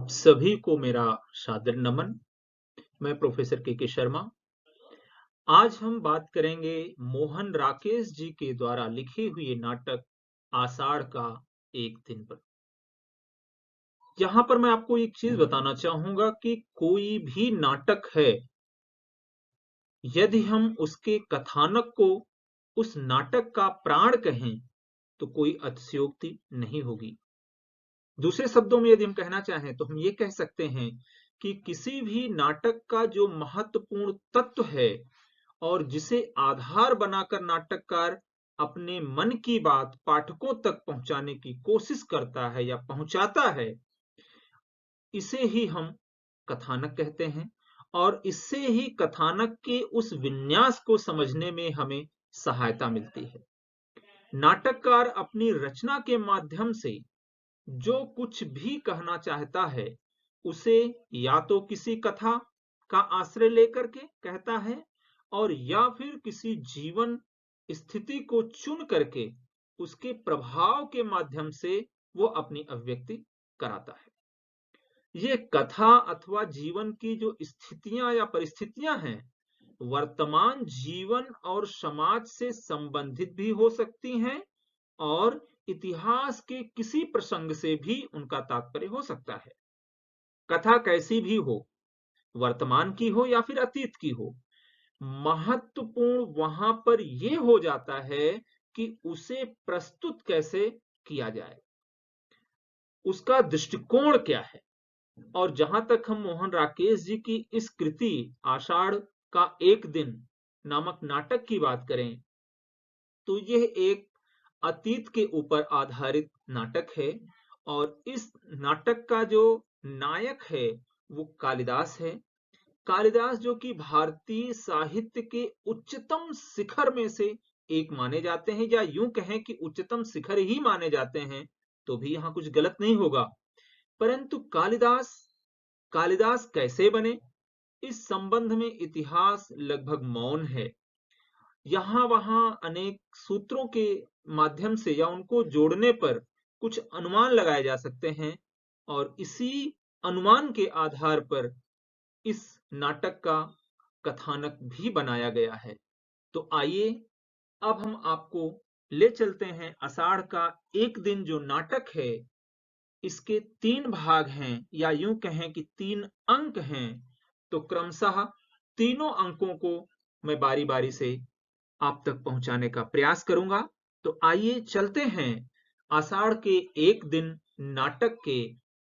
आप सभी को मेरा सादर नमन। मैं प्रोफेसर के शर्मा। आज हम बात करेंगे मोहन राकेश जी के द्वारा लिखे हुए नाटक आषाढ़ का एक दिन पर। यहाँ पर मैं आपको एक चीज बताना चाहूंगा कि कोई भी नाटक है, यदि हम उसके कथानक को उस नाटक का प्राण कहें तो कोई अतिशयोक्ति नहीं होगी। दूसरे शब्दों में यदि हम कहना चाहें तो हम ये कह सकते हैं कि किसी भी नाटक का जो महत्वपूर्ण तत्व है और जिसे आधार बनाकर नाटककार अपने मन की बात पाठकों तक पहुंचाने की कोशिश करता है या पहुंचाता है, इसे ही हम कथानक कहते हैं। और इससे ही कथानक के उस विन्यास को समझने में हमें सहायता मिलती है। नाटककार अपनी रचना के माध्यम से जो कुछ भी कहना चाहता है, उसे या तो किसी कथा का आश्रय लेकर के कहता है और या फिर किसी जीवन स्थिति को चुन करके उसके प्रभाव के माध्यम से वो अपनी अभिव्यक्ति कराता है। ये कथा अथवा जीवन की जो स्थितियां या परिस्थितियां हैं, वर्तमान जीवन और समाज से संबंधित भी हो सकती हैं और इतिहास के किसी प्रसंग से भी उनका तात्पर्य हो सकता है। कथा कैसी भी हो, वर्तमान की हो या फिर अतीत की हो, महत्वपूर्ण वहां पर यह हो जाता है कि उसे प्रस्तुत कैसे किया जाए, उसका दृष्टिकोण क्या है। और जहां तक हम मोहन राकेश जी की इस कृति आषाढ़ का एक दिन नामक नाटक की बात करें, तो यह एक अतीत के ऊपर आधारित नाटक है। और इस नाटक का जो नायक है वो कालिदास है। कालिदास जो कि भारतीय साहित्य के उच्चतम शिखर में से एक माने जाते हैं, या यूं कहें कि उच्चतम शिखर ही माने जाते हैं, तो भी यहां कुछ गलत नहीं होगा। परंतु कालिदास कालिदास कैसे बने, इस संबंध में इतिहास लगभग मौन है। यहाँ वहां अनेक सूत्रों के माध्यम से या उनको जोड़ने पर कुछ अनुमान लगाए जा सकते हैं और इसी अनुमान के आधार पर इस नाटक का कथानक भी बनाया गया है। तो आइए अब हम आपको ले चलते हैं आषाढ़ का एक दिन जो नाटक है। इसके तीन भाग हैं, या यूं कहें कि तीन अंक हैं। तो क्रमशः तीनों अंकों को मैं बारी बारी से आप तक पहुंचाने का प्रयास करूंगा। तो आइए चलते हैं आषाढ़ के एक दिन नाटक के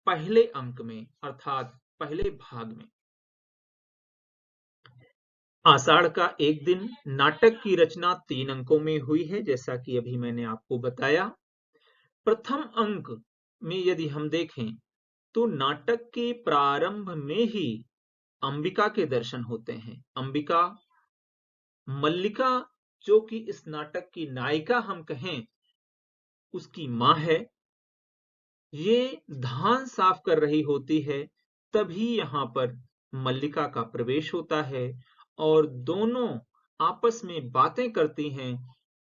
पहले अंक में, अर्थात पहले भाग में। आषाढ़ का एक दिन नाटक की रचना तीन अंकों में हुई है, जैसा कि अभी मैंने आपको बताया। प्रथम अंक में यदि हम देखें तो नाटक के प्रारंभ में ही अंबिका के दर्शन होते हैं। अंबिका, मल्लिका, जो कि इस नाटक की नायिका हम कहें, उसकी मां है। ये धान साफ कर रही होती है, तभी यहां पर मल्लिका का प्रवेश होता है और दोनों आपस में बातें करती हैं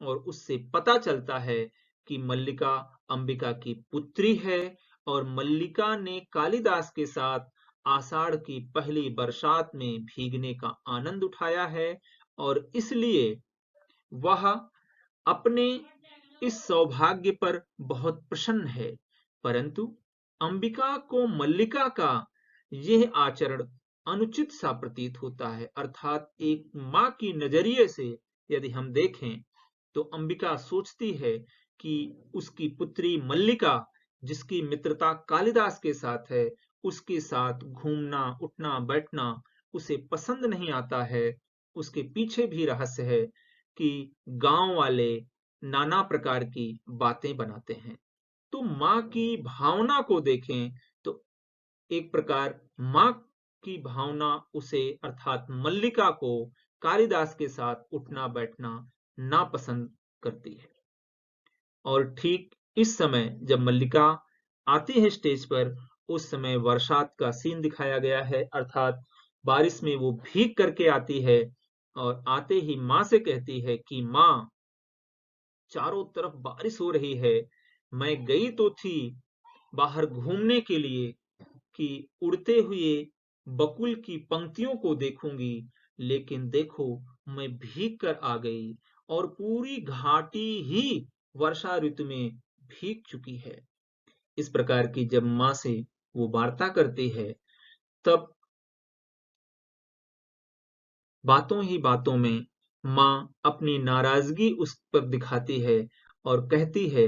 और उससे पता चलता है कि मल्लिका अंबिका की पुत्री है और मल्लिका ने कालिदास के साथ आषाढ़ की पहली बरसात में भीगने का आनंद उठाया है और इसलिए वह अपने इस सौभाग्य पर बहुत प्रसन्न है। परंतु अंबिका को मल्लिका का यह आचरण अनुचित सा प्रतीत होता है। अर्थात एक मां की नजरिए से यदि हम देखें तो अंबिका सोचती है कि उसकी पुत्री मल्लिका, जिसकी मित्रता कालिदास के साथ है, उसके साथ घूमना उठना बैठना उसे पसंद नहीं आता है। उसके पीछे भी रहस्य है कि गांव वाले नाना प्रकार की बातें बनाते हैं। तो माँ की भावना को देखें तो एक प्रकार माँ की भावना उसे, अर्थात मल्लिका को, कालिदास के साथ उठना बैठना नापसंद करती है। और ठीक इस समय जब मल्लिका आती है स्टेज पर, उस समय बरसात का सीन दिखाया गया है। अर्थात बारिश में वो भीग करके आती है और आते ही माँ से कहती है कि माँ, चारों तरफ बारिश हो रही है, मैं गई तो थी बाहर घूमने के लिए, कि उड़ते हुए बकुल की पंक्तियों को देखूंगी, लेकिन देखो मैं भीग कर आ गई और पूरी घाटी ही वर्षा ऋतु में भीग चुकी है। इस प्रकार की जब माँ से वो वार्ता करती है, तब बातों ही बातों में माँ अपनी नाराजगी उस पर दिखाती है और कहती है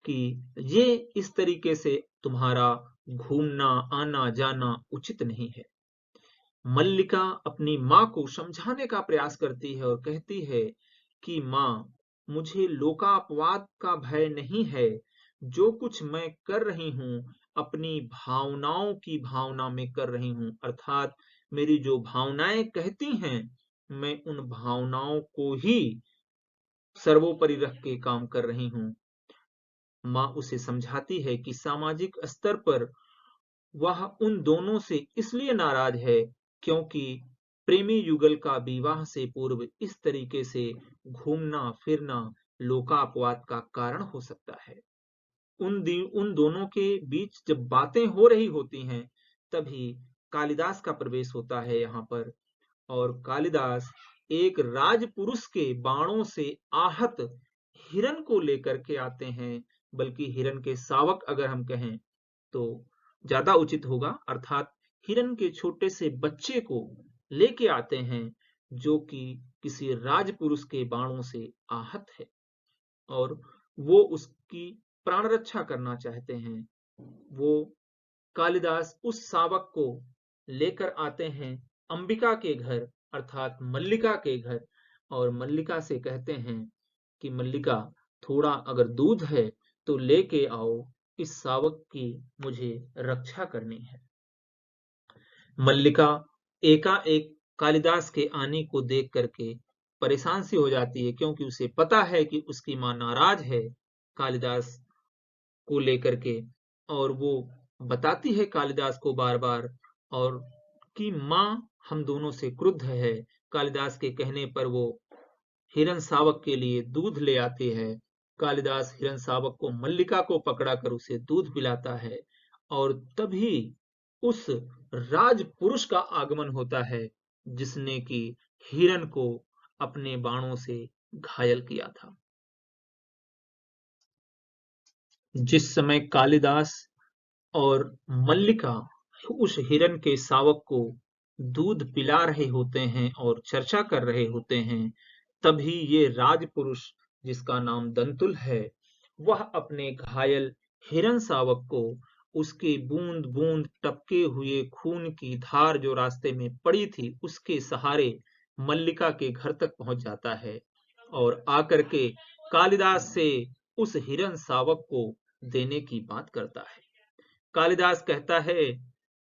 कि ये इस तरीके से तुम्हारा घूमना आना जाना उचित नहीं है। मल्लिका अपनी माँ को समझाने का प्रयास करती है और कहती है कि माँ, मुझे लोकापवाद का भय नहीं है। जो कुछ मैं कर रही हूँ अपनी भावनाओं की भावना में कर रही हूँ, अर्थात मेरी जो भावनाएं कहती हैं मैं उन भावनाओं को ही सर्वोपरि रख के काम कर रही हूँ। माँ उसे समझाती है कि सामाजिक स्तर पर वह उन दोनों से इसलिए नाराज है क्योंकि प्रेमी युगल का विवाह से पूर्व इस तरीके से घूमना फिरना लोकापवाद का कारण हो सकता है। उन दोनों के बीच जब बातें हो रही होती हैं, तभी कालिदास का प्रवेश होता है यहाँ पर। और कालिदास एक राजपुरुष के बाणों से आहत हिरण को लेकर के आते हैं, बल्कि हिरण के शावक अगर हम कहें तो ज्यादा उचित होगा, अर्थात हिरण के छोटे से बच्चे को लेके आते हैं जो कि किसी राजपुरुष के बाणों से आहत है और वो उसकी प्राण रक्षा करना चाहते हैं। वो कालिदास उस शावक को लेकर आते हैं अंबिका के घर, अर्थात मल्लिका के घर, और मल्लिका से कहते हैं कि मल्लिका, थोड़ा अगर दूध है तो लेके आओ, इस शावक की मुझे रक्षा करनी है। मल्लिका एकाएक कालिदास के आने को देख करके परेशान सी हो जाती है, क्योंकि उसे पता है कि उसकी माँ नाराज है कालिदास को लेकर के, और वो बताती है कालिदास को बार बार और कि माँ हम दोनों से क्रुद्ध है। कालिदास के कहने पर वो हिरण शावक के लिए दूध ले आती है। कालिदास हिरण शावक को मल्लिका को पकड़ा कर उसे दूध पिलाता है और तभी उस राजपुरुष का आगमन होता है जिसने कि हिरण को अपने बाणों से घायल किया था। जिस समय कालिदास और मल्लिका उस हिरण के शावक को दूध पिला रहे होते हैं और चर्चा कर रहे होते हैं, तभी ये राजपुरुष जिसका नाम दंतुल है, वह अपने घायल हिरण शावक को उसके बूंद बूंद टपके हुए खून की धार जो रास्ते में पड़ी थी उसके सहारे मल्लिका के घर तक पहुंच जाता है और आकर के कालिदास से उस हिरण शावक को देने की बात करता है। कालिदास कहता है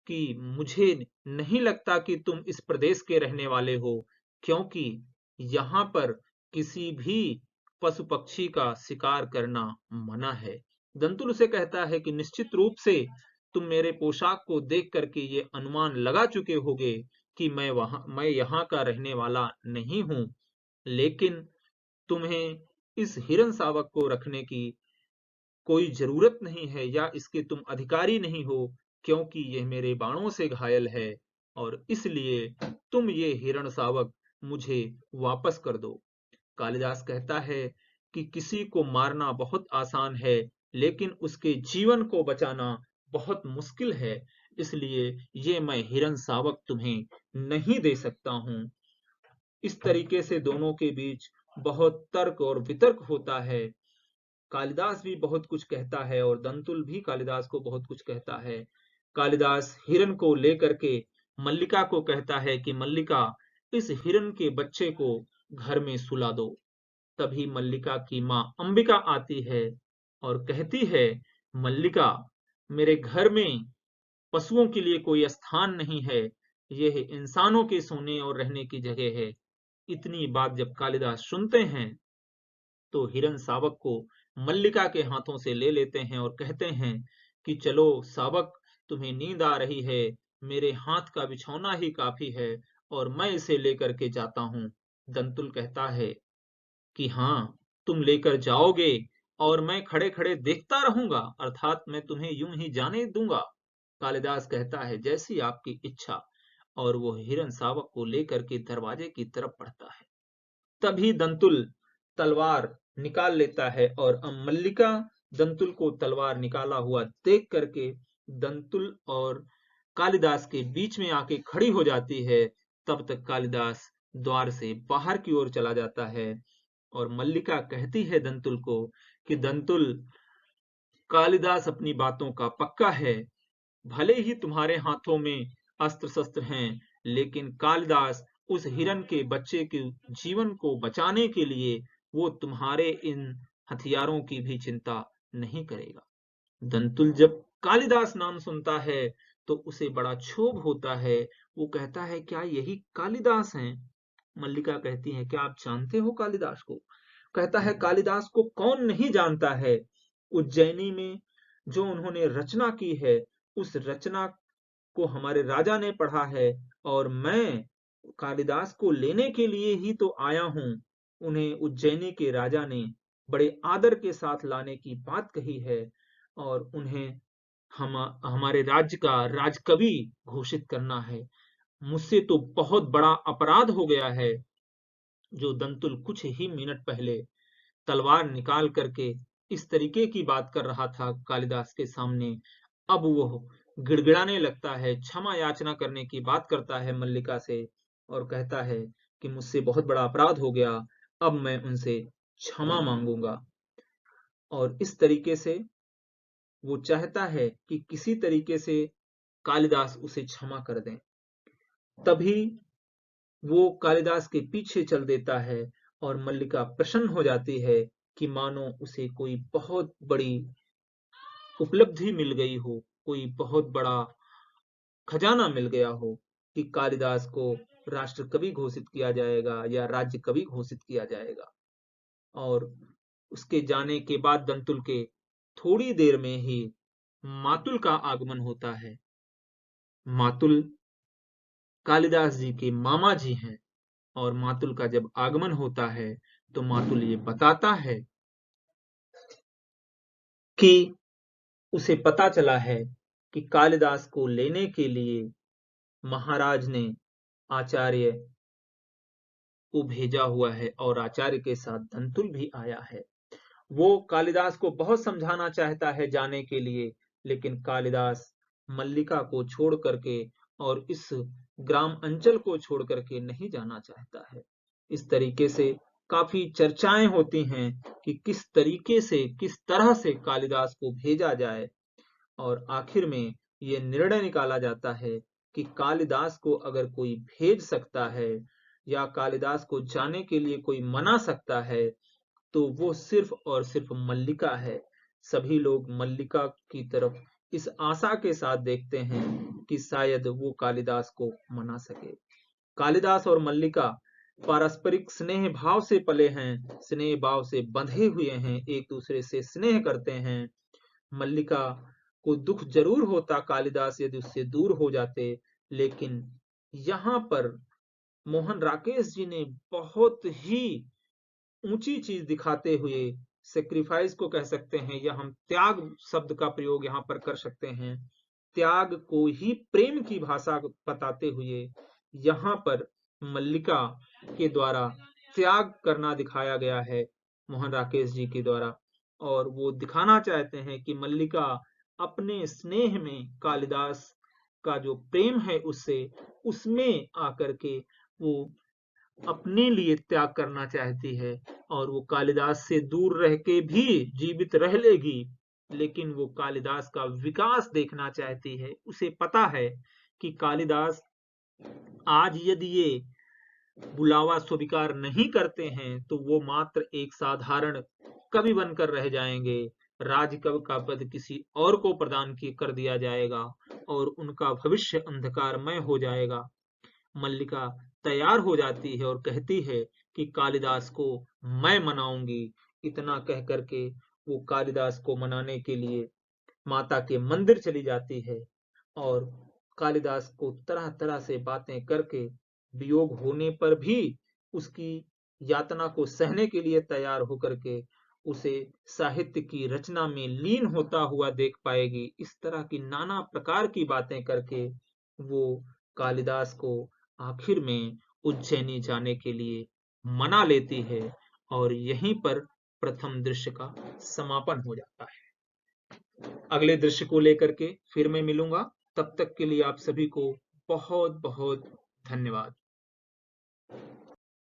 कि मुझे नहीं लगता कि तुम इस प्रदेश के रहने वाले हो, क्योंकि यहाँ पर किसी भी पशु पक्षी का शिकार करना मना है। दंतुल उसे कहता है कि निश्चित रूप से तुम मेरे पोशाक को देख करके ये अनुमान लगा चुके होगे कि मैं यहाँ का रहने वाला नहीं हूँ, लेकिन तुम्हें इस हिरण शावक को रखने की कोई जरूरत नहीं है या इसके तुम अधिकारी नहीं हो, क्योंकि यह मेरे बाणों से घायल है और इसलिए तुम ये हिरण शावक मुझे वापस कर दो। कालिदास कहता है कि किसी को मारना बहुत आसान है, लेकिन उसके जीवन को बचाना बहुत मुश्किल है, इसलिए ये मैं हिरण शावक तुम्हें नहीं दे सकता हूँ। इस तरीके से दोनों के बीच बहुत तर्क और वितर्क होता है। कालिदास भी बहुत कुछ कहता है और दंतुल भी कालिदास को बहुत कुछ कहता है। कालिदास हिरण को लेकर के मल्लिका को कहता है कि मल्लिका, इस हिरण के बच्चे को घर में सुला दो। तभी मल्लिका की माँ अंबिका आती है और कहती है, मल्लिका, मेरे घर में पशुओं के लिए कोई स्थान नहीं है, यह इंसानों के सोने और रहने की जगह है। इतनी बात जब कालिदास सुनते हैं तो हिरण शावक को मल्लिका के हाथों से ले लेते हैं और कहते हैं कि चलो शावक, तुम्हें नींद आ रही है, मेरे हाथ का बिछौना ही काफी है और मैं इसे लेकर के जाता हूँ। दंतुल कहता है कि हाँ, तुम लेकर जाओगे और मैं खड़े खड़े देखता रहूंगा, अर्थात मैं तुम्हें यूं ही जाने दूंगा। कालिदास कहता है जैसी आपकी इच्छा, और वो हिरन शावक को लेकर के दरवाजे की तरफ बढ़ता है। तभी दंतुल तलवार निकाल लेता है और मल्लिका दंतुल को तलवार निकाला हुआ देख करके दंतुल और कालिदास के बीच में आके खड़ी हो जाती है। तब तक कालिदास द्वार से बाहर की ओर चला जाता है और मल्लिका कहती है दंतुल को कि दंतुल, कालिदास अपनी बातों का पक्का है। भले ही तुम्हारे हाथों में अस्त्र शस्त्र हैं, लेकिन कालिदास उस हिरन के बच्चे के जीवन को बचाने के लिए वो तुम्हारे इन हथियारों की भी चिंता नहीं करेगा। दंतुल जब कालिदास नाम सुनता है तो उसे बड़ा क्षोभ होता है। वो कहता है क्या यही कालिदास हैं? मल्लिका कहती है क्या आप जानते हो कालिदास को? कहता है कालिदास को कौन नहीं जानता है। उज्जैनी में जो उन्होंने रचना की है, उस रचना को हमारे राजा ने पढ़ा है और मैं कालिदास को लेने के लिए ही तो आया हूं। उन्हें उज्जैनी के राजा ने बड़े आदर के साथ लाने की बात कही है और उन्हें हम हमारे राज्य का राजकवि घोषित करना है। मुझसे तो बहुत बड़ा अपराध हो गया है। जो दंतुल कुछ ही मिनट पहले तलवार निकाल करके इस तरीके की बात कर रहा था कालिदास के सामने, अब वो गिड़गिड़ाने लगता है, क्षमा याचना करने की बात करता है मल्लिका से और कहता है कि मुझसे बहुत बड़ा अपराध हो गया, अब मैं उनसे क्षमा मांगूंगा। और इस तरीके से वो चाहता है कि किसी तरीके से कालिदास उसे क्षमा कर दें। तभी वो कालिदास के पीछे चल देता है और मल्लिका प्रसन्न हो जाती है कि मानो उसे कोई बहुत बड़ी उपलब्धि मिल गई हो, कोई बहुत बड़ा खजाना मिल गया हो कि कालिदास को राष्ट्र कवि घोषित किया जाएगा या राज्य कवि घोषित किया जाएगा। और उसके जाने के बाद दंतुल के थोड़ी देर में ही मातुल का आगमन होता है। मातुल कालिदास जी के मामा जी हैं और मातुल का जब आगमन होता है तो मातुल ये बताता है कि उसे पता चला है कि कालिदास को लेने के लिए महाराज ने आचार्य को भेजा हुआ है और आचार्य के साथ दंतुल भी आया है। वो कालिदास को बहुत समझाना चाहता है जाने के लिए, लेकिन कालिदास मल्लिका को छोड़ करके और इस ग्राम अंचल को छोड़ करके नहीं जाना चाहता है। इस तरीके से काफी चर्चाएं होती हैं कि किस तरीके से, किस तरह से कालिदास को भेजा जाए और आखिर में ये निर्णय निकाला जाता है कि कालिदास को अगर कोई भेज सकता है या कालिदास को जाने के लिए कोई मना सकता है तो वो सिर्फ और सिर्फ मल्लिका है। सभी लोग मल्लिका की तरफ इस आशा के साथ देखते हैं कि शायद वो कालिदास को मना सके। कालिदास और मल्लिका पारस्परिक स्नेह भाव से पले हैं, स्नेह भाव से बंधे हुए हैं, एक दूसरे से स्नेह करते हैं। मल्लिका को दुख जरूर होता कालिदास यदि उससे दूर हो जाते, लेकिन यहाँ पर मोहन राकेश जी ने बहुत ही ऊंची चीज दिखाते हुए, सेक्रीफाइस को कह सकते हैं या हम त्याग शब्द का प्रयोग यहाँ पर कर सकते हैं, त्याग को ही प्रेम की भाषा बताते हुए यहाँ पर मल्लिका के द्वारा त्याग करना दिखाया गया है मोहन राकेश जी के द्वारा। और वो दिखाना चाहते हैं कि मल्लिका अपने स्नेह में कालिदास का जो प्रेम है उससे, उसमें आकर के वो अपने लिए त्याग करना चाहती है और वो कालिदास से दूर रह के भी जीवित रह लेगी, लेकिन वो कालिदास का विकास देखना चाहती है। उसे पता है कि कालिदास आज यदि ये बुलावा स्वीकार नहीं करते हैं तो वो मात्र एक साधारण कवि बनकर रह जाएंगे। राजकवि का पद किसी और को प्रदान कर दिया जाएगा और उनका भविष्य अंधकारमय हो जाएगा। मल्लिका तैयार हो जाती है और कहती है कि कालिदास को मैं मनाऊंगी। इतना कह करके वो कालिदास को मनाने के लिए माता के मंदिर चली जाती है और कालिदास को तरह तरह से बातें करके वियोग होने पर भी उसकी यातना को सहने के लिए तैयार होकर के उसे साहित्य की रचना में लीन होता हुआ देख पाएगी। इस तरह की नाना प्रकार की बातें करके वो कालिदास को आखिर में उज्जैनी जाने के लिए मना लेती है और यहीं पर प्रथम दृश्य का समापन हो जाता है। अगले दृश्य को लेकर के फिर मैं मिलूंगा। तब तक के लिए आप सभी को बहुत बहुत धन्यवाद।